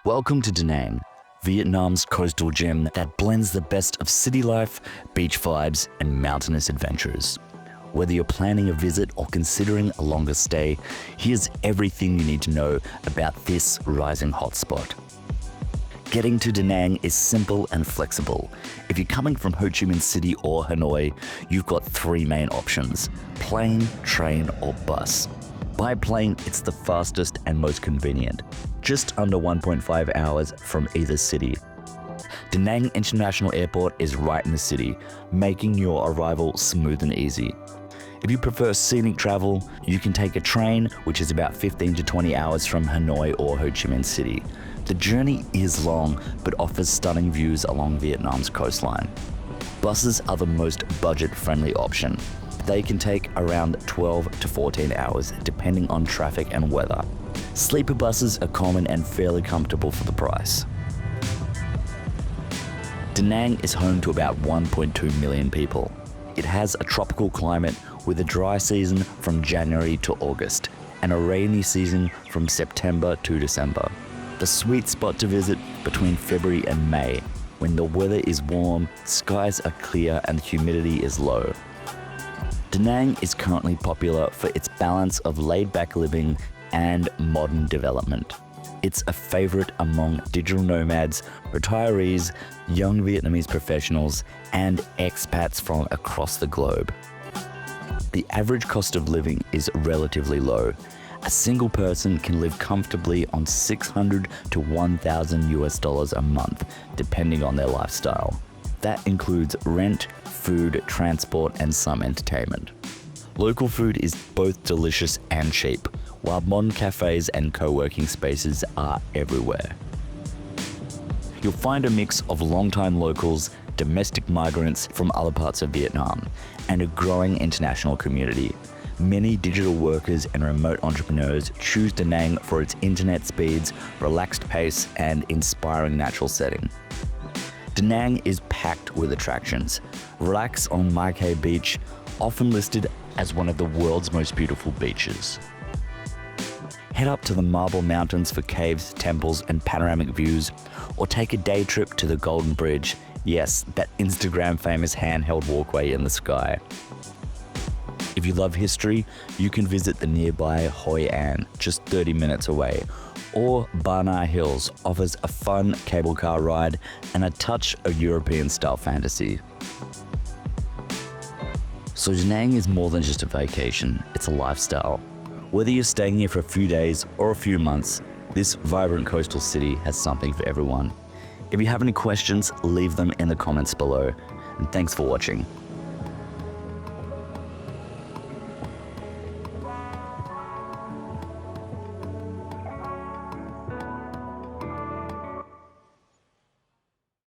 Welcome to Da Nang, Vietnam's coastal gem that blends the best of city life, beach vibes, and mountainous adventures. Whether you're planning a visit or considering a longer stay, here's everything you need to know about this rising hotspot. Getting to Da Nang is simple and flexible. If you're coming from Ho Chi Minh City or Hanoi, you've got three main options: plane, train, or bus. By plane, it's the fastest and most convenient, just under 1.5 hours from either city. Da Nang International Airport is right in the city, making your arrival smooth and easy. If you prefer scenic travel, you can take a train, which is about 15 to 20 hours from Hanoi or Ho Chi Minh City. The journey is long, but offers stunning views along Vietnam's coastline. Buses are the most budget-friendly option. They can take around 12 to 14 hours, depending on traffic and weather. Sleeper buses are common and fairly comfortable for the price. Da Nang is home to about 1.2 million people. It has a tropical climate with a dry season from January to August and a rainy season from September to December. The sweet spot to visit between February and May, when the weather is warm, skies are clear and the humidity is low. Da Nang is currently popular for its balance of laid-back living and modern development. It's a favorite among digital nomads, retirees, young Vietnamese professionals, and expats from across the globe. The average cost of living is relatively low. A single person can live comfortably on $600 to $1,000 a month, depending on their lifestyle. That includes rent, food, transport, and some entertainment. Local food is both delicious and cheap, while modern cafes and co-working spaces are everywhere. You'll find a mix of long-time locals, domestic migrants from other parts of Vietnam, and a growing international community. Many digital workers and remote entrepreneurs choose Da Nang for its internet speeds, relaxed pace, and inspiring natural setting. Da Nang is packed with attractions. Relax on Khe Beach, often listed as one of the world's most beautiful beaches. Head up to the Marble Mountains for caves, temples, and panoramic views, or take a day trip to the Golden Bridge. Yes, that Instagram-famous handheld walkway in the sky. If you love history, you can visit the nearby Hoi An, just 30 minutes away, or Ba Na Hills offers a fun cable car ride and a touch of European-style fantasy. So Da Nang is more than just a vacation, it's a lifestyle. Whether you're staying here for a few days or a few months, this vibrant coastal city has something for everyone. If you have any questions, leave them in the comments below. And thanks for watching.